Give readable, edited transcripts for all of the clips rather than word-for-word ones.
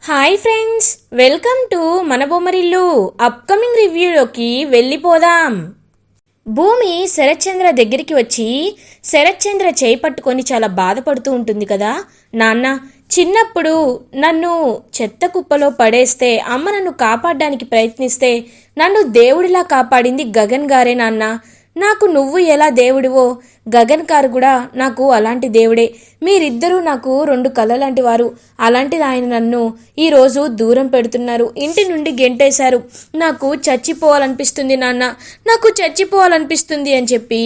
Hi friends, welcome to మన Bommarillu. Upcoming రివ్యూలోకి వెళ్ళిపోదాం. భూమి శరత్చంద్ర దగ్గరికి వచ్చి శరత్చంద్ర చేయి పట్టుకొని చాలా బాధపడుతూ ఉంటుంది కదా. నాన్న, చిన్నప్పుడు నన్ను చెత్త కుప్పలో పడేస్తే అమ్మ నన్ను కాపాడడానికి ప్రయత్నిస్తే నన్ను దేవుడిలా కాపాడింది గగన్ గారే నాన్న. నాకు నువ్వు ఎలా దేవుడివో గగన్ గారు కూడా నాకు అలాంటి దేవుడే. మీరిద్దరూ నాకు రెండు కళ్ళ లాంటి వారు. అలాంటిది ఆయన నన్ను ఈరోజు దూరం పెడుతున్నారు, ఇంటి నుండి గెంటేశారు. నాకు చచ్చిపోవాలనిపిస్తుంది నాన్న, నాకు చచ్చిపోవాలనిపిస్తుంది అని చెప్పి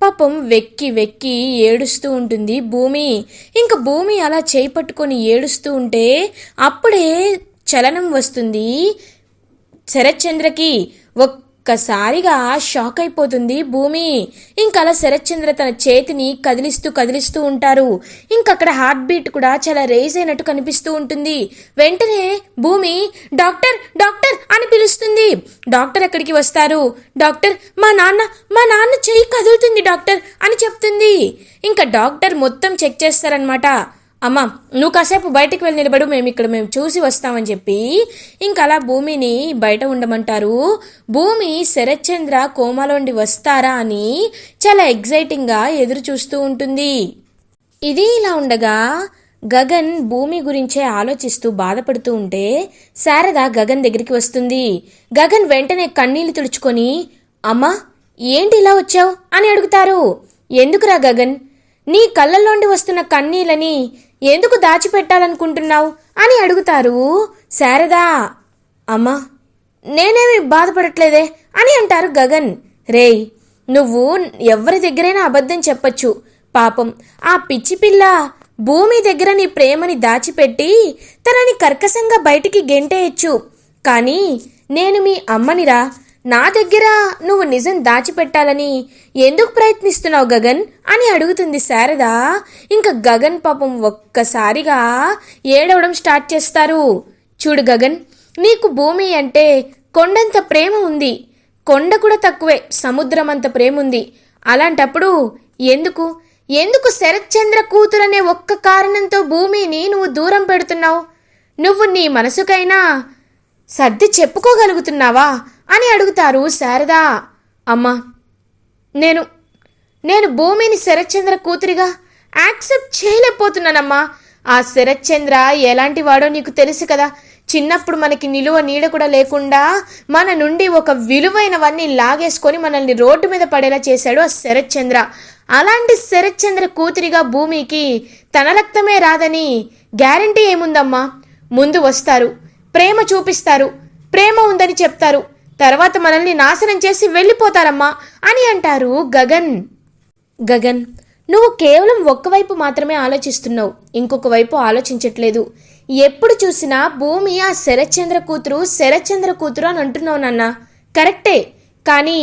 పాపం వెక్కి వెక్కి ఏడుస్తూ ఉంటుంది భూమి. ఇంకా భూమి అలా చేయి పట్టుకొని ఏడుస్తూ ఉంటే అప్పుడే చలనం వస్తుంది శరత్చంద్రకి. ఒక్కసారిగా షాక్ అయిపోతుంది భూమి. ఇంకలా శరత్చంద్ర తన చేతిని కదిలిస్తూ ఉంటారు. ఇంకక్కడ హార్ట్ బీట్ కూడా చాలా రేజ్ అయినట్టు కనిపిస్తూ ఉంటుంది. వెంటనే భూమి డాక్టర్ డాక్టర్ అని పిలుస్తుంది. డాక్టర్ ఎక్కడికి వస్తారు. డాక్టర్, మా నాన్న చెయ్యి కదులుతుంది డాక్టర్ అని చెప్తుంది. ఇంకా డాక్టర్ మొత్తం చెక్ చేస్తారనమాట. అమ్మా, నువ్వు కాసేపు బయటికి వెళ్ళి నిలబడు, మేము చూసి వస్తామని చెప్పి ఇంకా అలా భూమిని బయట ఉండమంటారు. భూమి శరత్చంద్ర కోమాలోండి వస్తారా అని చాలా ఎగ్జైటింగ్గా ఎదురు చూస్తూ ఉంటుంది. ఇది ఇలా ఉండగా గగన్ భూమి గురించే ఆలోచిస్తూ బాధపడుతూ ఉంటే శారద గగన్ దగ్గరికి వస్తుంది. గగన్ వెంటనే కన్నీళ్లు తుడుచుకొని, అమ్మా ఏంటి ఇలా వచ్చావు అని అడుగుతారు. ఎందుకురా గగన్, నీ కళ్ళల్లోండి వస్తున్న కన్నీళ్ళని ఎందుకు దాచిపెట్టాలనుకుంటున్నావు అని అడుగుతారు శారదా. అమ్మా, నేనేమి బాధపడట్లేదే అని అంటారు గగన్. రేయ్, నువ్వు ఎవరి దగ్గరైనా అబద్ధం చెప్పచ్చు. పాపం ఆ పిచ్చి పిల్ల భూమి దగ్గర నీ ప్రేమని దాచిపెట్టి తనని కర్కశంగా బయటికి గెంటేయచ్చు. కానీ నేను మీ అమ్మనిరా, నా దగ్గర నువ్వు నిజం దాచిపెట్టాలని ఎందుకు ప్రయత్నిస్తున్నావు గగన్ అని అడుగుతుంది శారద. ఇంకా గగన్ పాపం ఒక్కసారిగా ఏడవడం స్టార్ట్ చేస్తారు. చూడు గగన్, నీకు భూమి అంటే కొండంత ప్రేమ ఉంది. కొండ కూడా తక్కువే, సముద్రం అంత ప్రేమ ఉంది. అలాంటప్పుడు ఎందుకు శరత్చంద్ర కూతురనే ఒక్క కారణంతో భూమిని నువ్వు దూరం పెడుతున్నావు? నువ్వు నీ మనసుకైనా సర్ది చెప్పుకోగలుగుతున్నావా అని అడుగుతారు శారదా. అమ్మా, నేను భూమిని శరత్చంద్ర కూతురిగా యాక్సెప్ట్ చేయలేకపోతున్నానమ్మా. ఆ శరత్చంద్ర ఎలాంటి వాడో నీకు తెలుసు కదా. చిన్నప్పుడు మనకి నిలువ నీడ కూడా లేకుండా మన నుండి ఒక విలువైనవన్నీ లాగేసుకొని మనల్ని రోడ్డు మీద పడేలా చేశాడు ఆ శరత్చంద్ర. అలాంటి శరత్చంద్ర కూతురిగా భూమికి తన రక్తమే రాదని గ్యారంటీ ఏముందమ్మా? ముందు వస్తారు, ప్రేమ చూపిస్తారు, ప్రేమ ఉందని చెప్తారు, తర్వాత మనల్ని నాశనం చేసి వెళ్ళిపోతారమ్మా అని అంటారు గగన్. గగన్, నువ్వు కేవలం ఒక్కవైపు మాత్రమే ఆలోచిస్తున్నావు, ఇంకొక వైపు ఆలోచించట్లేదు. ఎప్పుడు చూసినా భూమి ఆ శరత్చంద్ర కూతురు అని అంటున్నావు నాన్న. కరెక్టే, కానీ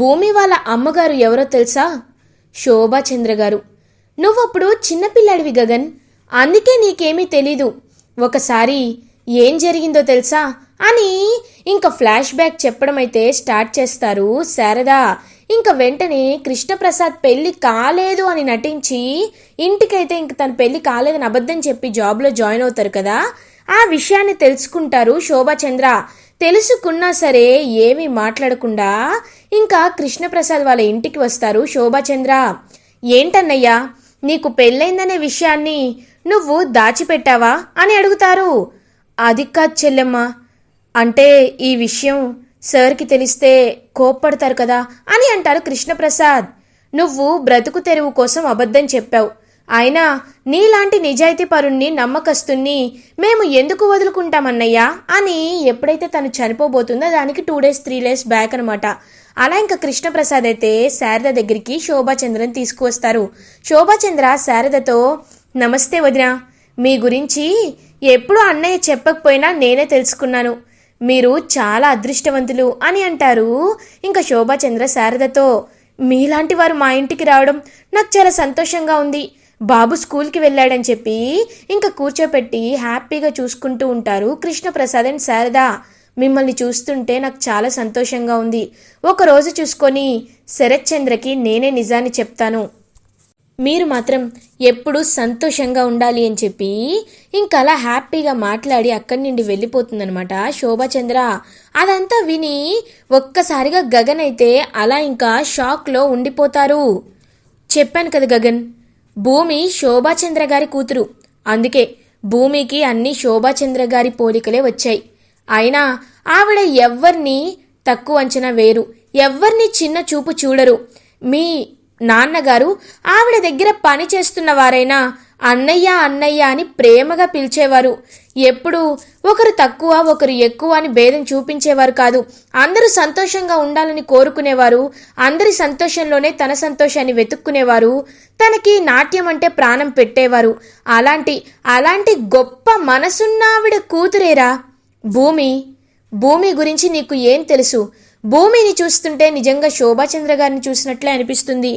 భూమి వాళ్ళ అమ్మగారు ఎవరో తెలుసా? శోభాచంద్ర గారు. నువ్వప్పుడు చిన్నపిల్లాడివి గగన్, అందుకే నీకేమీ తెలీదు. ఒకసారి ఏం జరిగిందో తెలుసా అని ఇంకా ఫ్లాష్ బ్యాక్ చెప్పడం అయితే స్టార్ట్ చేస్తారు శారదా. ఇంకా వెంటనే కృష్ణప్రసాద్ పెళ్లి కాలేదు అని నటించి ఇంటికైతే ఇంక తన పెళ్లి కాలేదని అబద్ధం చెప్పి జాబ్లో జాయిన్ అవుతారు కదా. ఆ విషయాన్ని తెలుసుకుంటారు శోభాచంద్ర. తెలుసుకున్నా సరే ఏమీ మాట్లాడకుండా ఇంకా కృష్ణప్రసాద్ వాళ్ళ ఇంటికి వస్తారు శోభాచంద్ర. ఏంటన్నయ్యా, నీకు పెళ్ళైందనే విషయాన్ని నువ్వు దాచిపెట్టావా అని అడుగుతారు. అది కాదు చెల్లెమ్మ, అంటే ఈ విషయం సార్కి తెలిస్తే కోప్పడతారు కదా అని అంటారు కృష్ణప్రసాద్. నువ్వు బ్రతుకు తెరువు కోసం అబద్ధం చెప్పావు. అయినా నీలాంటి నిజాయితీ పరుణ్ణి, నమ్మకస్తుణ్ణి మేము ఎందుకు వదులుకుంటామన్నయ్యా అని ఎప్పుడైతే తను చనిపోబోతుందో దానికి 2 days 3 days బ్యాక్ అనమాట. అలా ఇంకా కృష్ణప్రసాద్ అయితే శారద దగ్గరికి శోభాచంద్రని తీసుకువస్తారు. శోభాచంద్ర శారదతో, నమస్తే వదినా, మీ గురించి ఎప్పుడూ అన్నయ్య చెప్పకపోయినా నేనే తెలుసుకున్నాను. మీరు చాలా అదృష్టవంతులు అని అంటారు. ఇంకా శోభాచంద్ర శారదతో, మీలాంటి వారు మా ఇంటికి రావడం నాకు చాలా సంతోషంగా ఉంది. బాబు స్కూల్కి వెళ్ళాడని చెప్పి ఇంకా కూర్చోపెట్టి హ్యాపీగా చూసుకుంటూ ఉంటారు కృష్ణప్రసాద్ అండ్ శారద. మిమ్మల్ని చూస్తుంటే నాకు చాలా సంతోషంగా ఉంది. ఒకరోజు చూసుకొని శరత్చంద్రకి నేనే నిజాన్ని చెప్తాను. మీరు మాత్రం ఎప్పుడూ సంతోషంగా ఉండాలి అని చెప్పి ఇంకలా హ్యాపీగా మాట్లాడి అక్కడి నుండి వెళ్ళిపోతుందనమాట శోభాచంద్ర. అదంతా విని ఒక్కసారిగా గగన్ అయితే అలా ఇంకా షాక్లో ఉండిపోతారు. చెప్పాను కదా గగన్, భూమి శోభాచంద్ర గారి కూతురు, అందుకే భూమికి అన్ని శోభాచంద్ర గారి పోలికలే వచ్చాయి. అయినా ఆవిడ ఎవ్వరినీ తక్కువ అంచనా వేరు, ఎవ్వరినీ చిన్న చూపు చూడరు. మీ నాన్నగారు ఆవిడ దగ్గర పని చేస్తున్న వారైనా అన్నయ్య అన్నయ్య అని ప్రేమగా పిలిచేవారు. ఎప్పుడు ఒకరు తక్కువ ఒకరు ఎక్కువ అని భేదం చూపించేవారు కాదు. అందరూ సంతోషంగా ఉండాలని కోరుకునేవారు. అందరి సంతోషంలోనే తన సంతోషాన్ని వెతుక్కునేవారు. తనకి నాట్యం అంటే ప్రాణం పెట్టేవారు. అలాంటి గొప్ప మనసున్న ఆవిడ కూతురేరా భూమి. భూమి గురించి నీకు ఏం తెలుసు? భూమిని చూస్తుంటే నిజంగా శోభాచంద్ర గారిని చూసినట్లే అనిపిస్తుంది.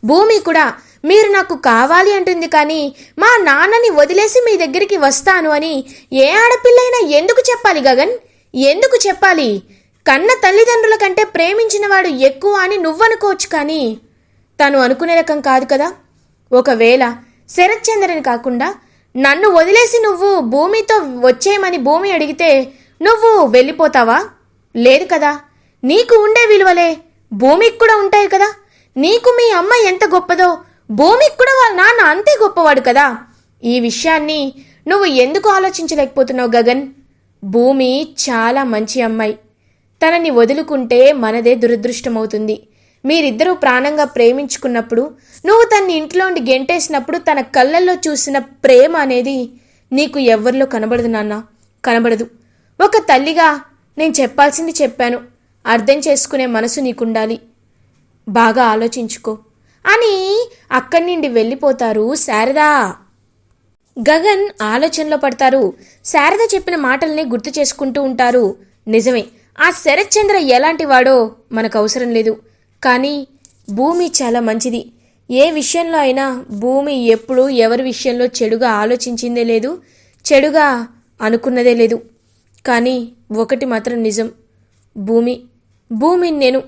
భూమి కూడా మీరు నాకు కావాలి అంటుంది, కానీ మా నాన్నని వదిలేసి మీ దగ్గరికి వస్తాను అని ఏ ఆడపిల్లైనా ఎందుకు చెప్పాలి గగన్? ఎందుకు చెప్పాలి? కన్న తల్లిదండ్రుల కంటే ప్రేమించినవాడు ఎక్కువ అని నువ్వనుకోవచ్చు, కానీ తను అనుకునే రకం కాదు కదా. ఒకవేళ శరత్చంద్రని కాకుండా నన్ను వదిలేసి నువ్వు భూమితో వచ్చేయమని భూమి అడిగితే నువ్వు వెళ్ళిపోతావా? లేదు కదా. నీకు ఉండే విలువలే భూమికి కూడా ఉంటాయి కదా. నీకు మీ అమ్మ ఎంత గొప్పదో భూమికి కూడా వాళ్ళ నాన్న అంతే గొప్పవాడు కదా. ఈ విషయాన్ని నువ్వు ఎందుకు ఆలోచించలేకపోతున్నావు గగన్? భూమి చాలా మంచి అమ్మాయి. తనని వదులుకుంటే మనదే దురదృష్టమవుతుంది. మీరిద్దరూ ప్రాణంగా ప్రేమించుకున్నప్పుడు నువ్వు తన్ని ఇంట్లోండి గెంటేసినప్పుడు తన కళ్ళల్లో చూసిన ప్రేమ అనేది నీకు ఎవ్వరిలో కనబడదు నాన్న, కనబడదు. ఒక తల్లిగా నేను చెప్పాల్సింది చెప్పాను. అర్థం చేసుకునే మనసు నీకుండాలి. బాగా ఆలోచించుకో అని అక్కడి నుండి వెళ్ళిపోతారు శారదా. గగన్ ఆలోచనలో పడతారు. శారద చెప్పిన మాటల్ని గుర్తు చేసుకుంటూ ఉంటారు. నిజమే, ఆ శరత్చంద్ర ఎలాంటి వాడో మనకు అవసరం లేదు, కానీ భూమి చాలా మంచిది. ఏ విషయంలో అయినా భూమి ఎప్పుడూ ఎవరి విషయంలో చెడుగా ఆలోచించిందే లేదు, చెడుగా అనుకున్నదే లేదు. కానీ ఒకటి మాత్రం నిజం, భూమిని నేను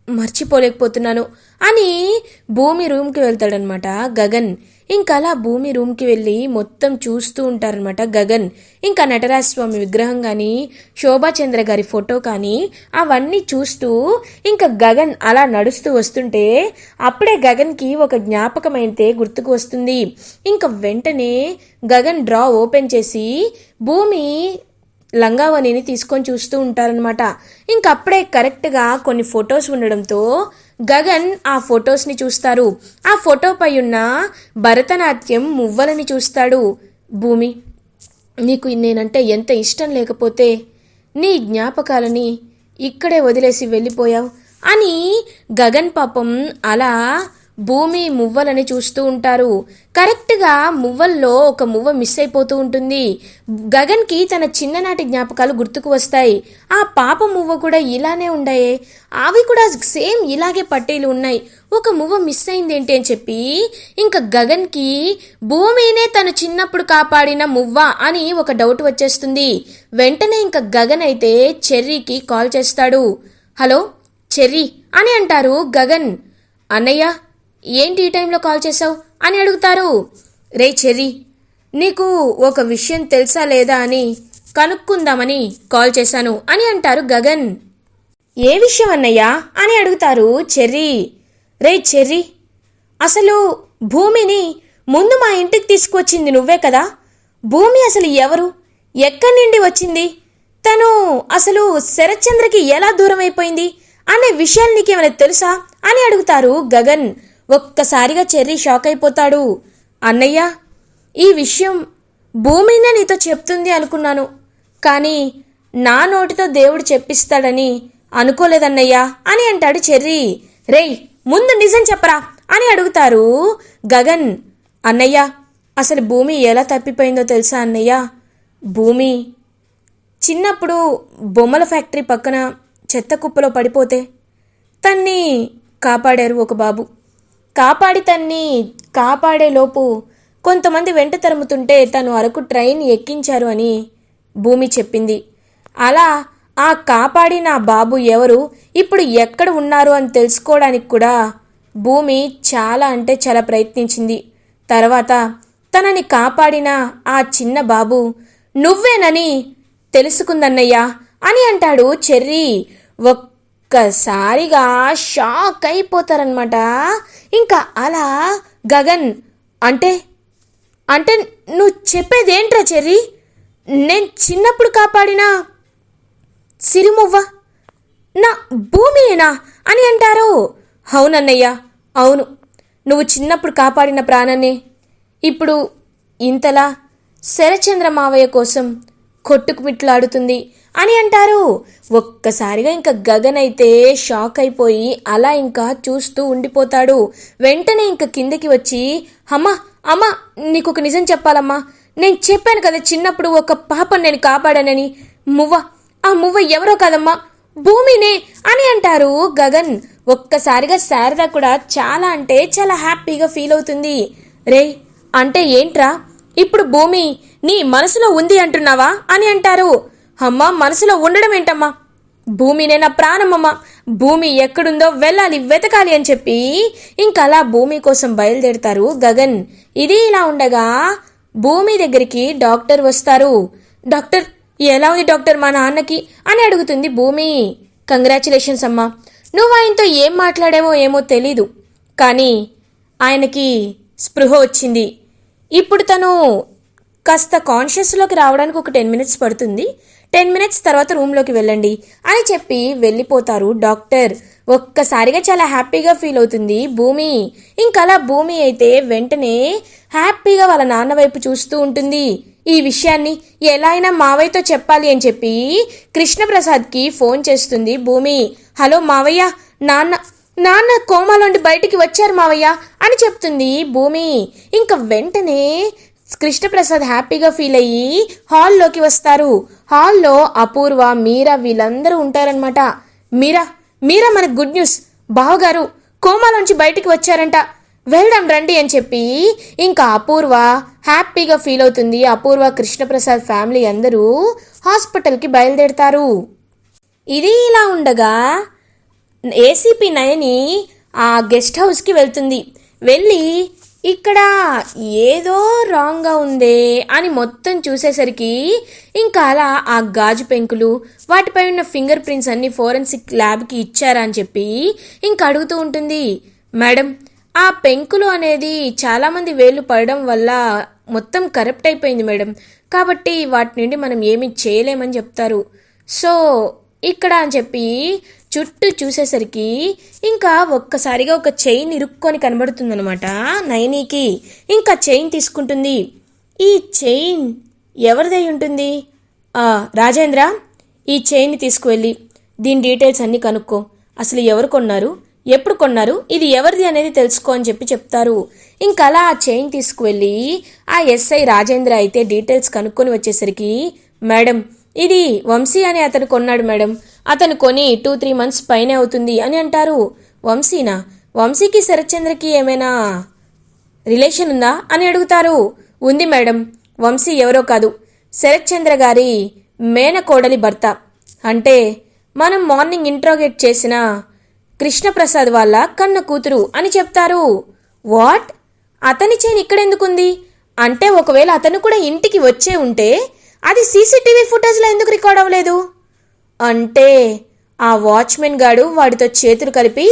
మర్చిపోలేకపోతున్నాను అని భూమి రూమ్కి వెళ్తాడనమాట గగన్. ఇంకలా భూమి రూమ్కి వెళ్ళి మొత్తం చూస్తూ ఉంటారనమాట గగన్. ఇంకా నటరాజస్వామి విగ్రహం కానీ శోభాచంద్ర గారి ఫోటో కానీ అవన్నీ చూస్తూ ఇంకా గగన్ అలా నడుస్తూ వస్తుంటే అప్పుడే గగన్కి ఒక జ్ఞాపకం అయితే గుర్తుకు వస్తుంది. ఇంకా వెంటనే గగన్ డ్రా ఓపెన్ చేసి భూమి లంగావనిని తీసుకొని చూస్తూ ఉంటారనమాట. ఇంకప్పుడే కరెక్ట్గా కొన్ని ఫొటోస్ ఉండడంతో గగన్ ఆ ఫొటోస్ని చూస్తారు. ఆ ఫోటోపై ఉన్న భరతనాట్యం మువ్వలని చూస్తాడు. భూమి, నీకు నేనంటే ఎంత ఇష్టం లేకపోతే నీ జ్ఞాపకాలని ఇక్కడే వదిలేసి వెళ్ళిపోయావు అని గగన్ పాపం అలా భూమి మువ్వలని చూస్తూ ఉంటారు. కరెక్ట్గా మువ్వల్లో ఒక మువ్వ మిస్ అయిపోతూ ఉంటుంది. గగన్కి తన చిన్ననాటి జ్ఞాపకాలు గుర్తుకు వస్తాయి. ఆ పాప మువ్వ కూడా ఇలానే ఉండాయే, అవి కూడా సేమ్ ఇలాగే పట్టీలు ఉన్నాయి, ఒక మువ్వ మిస్ అయింది ఏంటి అని చెప్పి ఇంకా గగన్కి భూమినే తను చిన్నప్పుడు కాపాడిన మువ్వ అని ఒక డౌట్ వచ్చేస్తుంది. వెంటనే ఇంకా గగన్ అయితే చెర్రీకి కాల్ చేస్తాడు. హలో చెర్రీ అని అంటారు గగన్. అన్నయ్య, ఏంటి ఈ టైంలో కాల్ చేసావు అని అడుగుతారు. రే చెర్రీ, నీకు ఒక విషయం తెలుసా లేదా అని కనుక్కుందామని కాల్ చేశాను అని అంటారు గగన్. ఏ విషయం అన్నయ్యా అని అడుగుతారు చెర్రీ. రే చెర్రీ, అసలు భూమిని ముందు మా ఇంటికి తీసుకువచ్చింది నువ్వే కదా. భూమి అసలు ఎవరు, ఎక్కడి నుండి వచ్చింది, తను అసలు శరత్చంద్రకి ఎలా దూరం అయిపోయింది అనే విషయాలు నీకేమైనా తెలుసా అని అడుగుతారు గగన్. ఒక్కసారిగా చెర్రీ షాక్ అయిపోతాడు. అన్నయ్య, ఈ విషయం భూమినే నీతో చెప్తుంది అనుకున్నాను, కానీ నా నోటితో దేవుడు చెప్పిస్తాడని అనుకోలేదన్నయ్యా అని అంటాడు చెర్రీ. రేయ్, ముందు నిజం చెప్పరా అని అడుగుతారు గగన్. అన్నయ్య, అసలు భూమి ఎలా తప్పిపోయిందో తెలుసా అన్నయ్య? భూమి చిన్నప్పుడు బొమ్మల ఫ్యాక్టరీ పక్కన చెత్త కుప్పలో పడిపోతే తన్ని కాపాడారు ఒక బాబు. తన్ని కాపాడేలోపు కొంతమంది వెంట తరుముతుంటే తను అరకు ట్రైన్ ఎక్కించారు అని భూమి చెప్పింది. అలా ఆ కాపాడిన బాబు ఎవరు, ఇప్పుడు ఎక్కడ ఉన్నారు అని తెలుసుకోవడానికి కూడా భూమి చాలా అంటే చాలా ప్రయత్నించింది. తర్వాత తనని కాపాడిన ఆ చిన్న బాబు నువ్వేనని తెలుసుకుందన్నయ్యా అని అంటాడు చెర్రీ. ఒక్కసారిగా షాక్ అయిపోతారనమాట. ఇంకా అలా గగన్ అంటే అంటే నువ్వు చెప్పేదేంట్రా చెర్రీ? నేను చిన్నప్పుడు కాపాడిన సిరిమువ్వ నా భూమియేనా అని అంటారు. అవునన్నయ్య, అవును, నువ్వు చిన్నప్పుడు కాపాడిన ప్రాణాన్ని ఇప్పుడు ఇంతలా శరచంద్ర మావయ్య కోసం కొట్టుకుమిట్లాడుతుంది అని అంటారు. ఒక్కసారిగా ఇంకా గగన్ అయితే షాక్ అయిపోయి అలా ఇంకా చూస్తూ ఉండిపోతాడు. వెంటనే ఇంకా కిందకి వచ్చి, అమ్మా అమ్మా, నీకు ఒక నిజం చెప్పాలమ్మా. నేను చెప్పాను కదా చిన్నప్పుడు ఒక పాపను నేను కాపాడానని. ఆ మువ్వ ఎవరో కాదమ్మా, భూమినే అని అంటారు గగన్. ఒక్కసారిగా శారద కూడా చాలా అంటే చాలా హ్యాపీగా ఫీల్ అవుతుంది. రే, అంటే ఏంట్రా ఇప్పుడు భూమి నీ మనసులో ఉంది అంటున్నావా అని అంటారు. అమ్మా, మనసులో ఉండడం ఏంటమ్మా, భూమినే నా ప్రాణమమ్మా, భూమి ఎక్కడుందో వెళ్ళాలి, వెతకాలి అని చెప్పి ఇంకలా భూమి కోసం బయలుదేరుతారు గగన్. ఇది ఇలా ఉండగా భూమి దగ్గరికి డాక్టర్ వస్తారు. డాక్టర్, ఎలా ఉంది డాక్టర్ మా నాన్నకి అని అడుగుతుంది భూమి. కంగ్రాచులేషన్స్ అమ్మా, నువ్వు ఆయనతో ఏం మాట్లాడావో ఏమో తెలీదు, కానీ ఆయనకి స్పృహ వచ్చింది. ఇప్పుడు తను కాస్త కాన్షియస్లోకి రావడానికి ఒక 10 మినిట్స్ పడుతుంది. 10 మినిట్స్ తర్వాత రూమ్లోకి వెళ్ళండి అని చెప్పి వెళ్ళిపోతారు డాక్టర్. ఒక్కసారిగా చాలా హ్యాపీగా ఫీల్ అవుతుంది భూమి. ఇంకలా భూమి అయితే వెంటనే హ్యాపీగా వాళ్ళ నాన్న వైపు చూస్తూ ఉంటుంది. ఈ విషయాన్ని ఎలా అయినా మావయ్యతో చెప్పాలి అని చెప్పి కృష్ణప్రసాద్కి ఫోన్ చేస్తుంది భూమి. హలో మావయ్య, నాన్న కోమాలోండి బయటికి వచ్చారు మావయ్య అని చెప్తుంది భూమి. ఇంకా వెంటనే కృష్ణప్రసాద్ హ్యాపీగా ఫీల్ అయ్యి హాల్లోకి వస్తారు. హాల్లో అపూర్వ, మీరా వీళ్ళందరూ ఉంటారనమాట. మీరా మనకు గుడ్ న్యూస్, బావగారు కోమాలోంచి బయటికి వచ్చారంట, వెళ్దాం రండి అని చెప్పి ఇంకా అపూర్వ హ్యాపీగా ఫీల్ అవుతుంది. అపూర్వ, కృష్ణప్రసాద్ ఫ్యామిలీ అందరూ హాస్పిటల్కి బయలుదేరుతారు. ఇది ఇలా ఉండగా ఏసీపీ నయని ఆ గెస్ట్ హౌస్కి వెళ్తుంది. వెళ్ళి ఇక్కడ ఏదో రాంగ్గా ఉందే అని మొత్తం చూసేసరికి ఇంకా అలా ఆ గాజు పెంకులు, వాటిపై ఉన్న ఫింగర్ ప్రింట్స్ అన్ని ఫోరెన్సిక్ ల్యాబ్కి ఇచ్చారా అని చెప్పి ఇంకా అడుగుతూ ఉంటుంది. మేడం, ఆ పెంకులు అనేది చాలామంది వేళ్ళు పడడం వల్ల మొత్తం కరప్ట్ అయిపోయింది మేడం, కాబట్టి వాటి నుండి మనం ఏమీ చేయలేమని చెప్తారు. సో ఇక్కడ అని చెప్పి చుట్టూ చూసేసరికి ఇంకా ఒక్కసారిగా ఒక చైన్ ఇరుక్కొని కనబడుతుందనమాట నయనీకి. ఇంకా చైన్ తీసుకుంటుంది. ఈ చైన్ ఎవరిదై ఉంటుంది? రాజేంద్ర, ఈ చైన్ని తీసుకువెళ్ళి దీని డీటెయిల్స్ అన్నీ కనుక్కో, అసలు ఎవరు కొన్నారు, ఎప్పుడు కొన్నారు, ఇది ఎవరిది అనేది తెలుసుకో అని చెప్పి చెప్తారు. ఇంకా అలా ఆ చైన్ తీసుకువెళ్ళి ఆ ఎస్ఐ రాజేంద్ర అయితే డీటెయిల్స్ కనుక్కొని వచ్చేసరికి, మేడం ఇది వంశీ అని అతను కొన్నాడు మేడం, అతను కొని 2-3 మంత్స్ పైనే అవుతుంది అని అంటారు. వంశీనా? వంశీకి శరత్చంద్రకి ఏమైనా రిలేషన్ ఉందా అని అడుగుతారు. ఉంది మేడం, వంశీ ఎవరో కాదు, శరత్చంద్ర గారి మేనకోడలి భర్త, అంటే మనం మార్నింగ్ ఇంట్రోగేట్ చేసిన కృష్ణప్రసాద్ వాళ్ళ కన్న కూతురు అని చెప్తారు. వాట్? అతని చైన్ ఇక్కడెందుకుంది? అంటే ఒకవేళ అతను కూడా ఇంటికి వచ్చే ఉంటే అది సీసీటీవీ ఫుటేజ్లో ఎందుకు రికార్డ్ అవ్వలేదు? అంటే ఆ వాచ్మెన్ గాడు వాడితో చేతులు కలిపి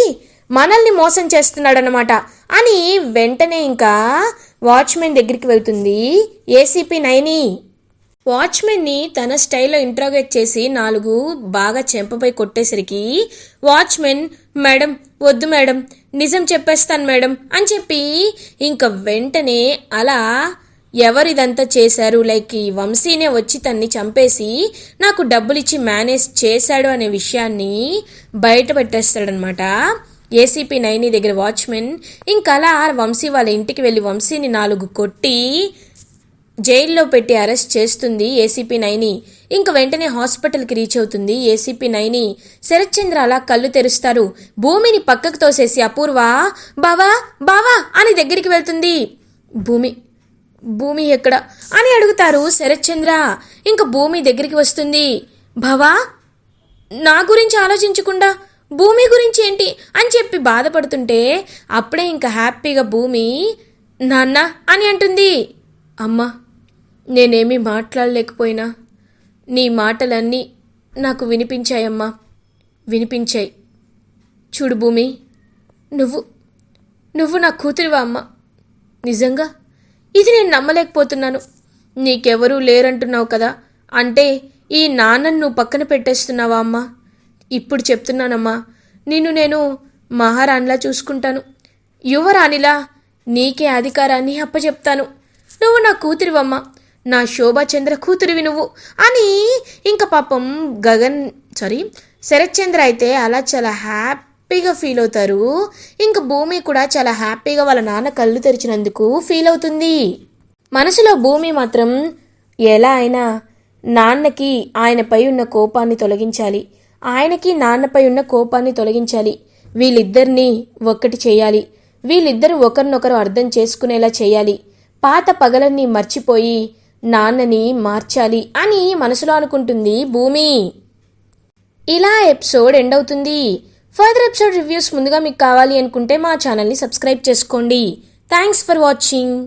మనల్ని మోసం చేస్తున్నాడనమాట అని వెంటనే ఇంకా వాచ్మెన్ దగ్గరికి వెళ్తుంది ఏసీపీ నయని. వాచ్మెన్ని తన స్టైల్లో ఇంట్రోగేట్ చేసి 4 బాగా చెంపపై కొట్టేసరికి వాచ్మెన్, మేడం వద్దు మేడం, నిజం చెప్పేస్తాను మేడం అని చెప్పి ఇంకా వెంటనే అలా ఎవరిదంతా చేశారు, లైక్ ఈ వంశీనే వచ్చి తన్ని చంపేసి నాకు డబ్బులిచ్చి మేనేజ్ చేశాడు అనే విషయాన్ని బయట పెట్టేస్తాడనమాట ఏసీపీ నయని దగ్గర వాచ్మెన్. ఇంకా అలా వంశీ వాళ్ళ ఇంటికి వెళ్ళి వంశీని 4 కొట్టి జైల్లో పెట్టి అరెస్ట్ చేస్తుంది ఏసీపీ నయని. ఇంక వెంటనే హాస్పిటల్కి రీచ్ అవుతుంది ఏసీపీ నయని. శరత్చంద్ర అలా కళ్ళు తెరుస్తారు. భూమిని పక్కకు తోసేసి అపూర్వ బావా బావా అని దగ్గరికి వెళ్తుంది. భూమి ఎక్కడ అని అడుగుతారు శరత్చంద్ర. ఇంక భూమి దగ్గరికి వస్తుంది. బావా, నా గురించి ఆలోచించకుండా భూమి గురించి ఏంటి అని చెప్పి బాధపడుతుంటే అప్పుడే ఇంకా హ్యాపీగా భూమి నాన్న అని అంటుంది. అమ్మా, నేనేమీ మాట్లాడలేకపోయినా నీ మాటలన్నీ నాకు వినిపించాయమ్మా, వినిపించాయి. చూడు భూమి, నువ్వు నా కూతురివా అమ్మా? నిజంగా ఇది నేను నమ్మలేకపోతున్నాను. నీకెవరూ లేరంటున్నావు కదా, అంటే ఈ నాన్నను నువ్వు పక్కన పెట్టేస్తున్నావా అమ్మా? ఇప్పుడు చెప్తున్నానమ్మా, నేను మహారాణిలా చూసుకుంటాను, యువరాణిలా నీకే అధికారాన్ని అప్పచెప్తాను. నువ్వు నా కూతురివమ్మా, నా శోభాచంద్ర కూతురివి నువ్వు అని ఇంకా పాపం శరత్చంద్ర అయితే అలా చాలా హ్యాపీగా ఫీల్ అవుతారు. ఇంకా భూమి కూడా చాలా హ్యాపీగా వాళ్ళ నాన్న కళ్ళు తెరిచినందుకు ఫీల్ అవుతుంది. మనసులో భూమి మాత్రం ఎలా అయినా నాన్నకి ఆయనపై ఉన్న కోపాన్ని తొలగించాలి, ఆయనకి నాన్నపై ఉన్న కోపాన్ని తొలగించాలి, వీళ్ళిద్దరినీ ఒక్కటి చేయాలి, వీళ్ళిద్దరూ ఒకరినొకరు అర్థం చేసుకునేలా చేయాలి, పాత పగలన్నీ మర్చిపోయి నాన్నని మార్చాలి అని మనసులో అనుకుంటుంది భూమి. ఇలా ఎపిసోడ్ ఎండ్ అవుతుంది. ఫర్దర్ ఎపిసోడ్ రివ్యూస్ ముందుగా మీకు కావాలి అనుకుంటే మా ఛానల్ని సబ్స్క్రైబ్ చేసుకోండి. Thanks for watching.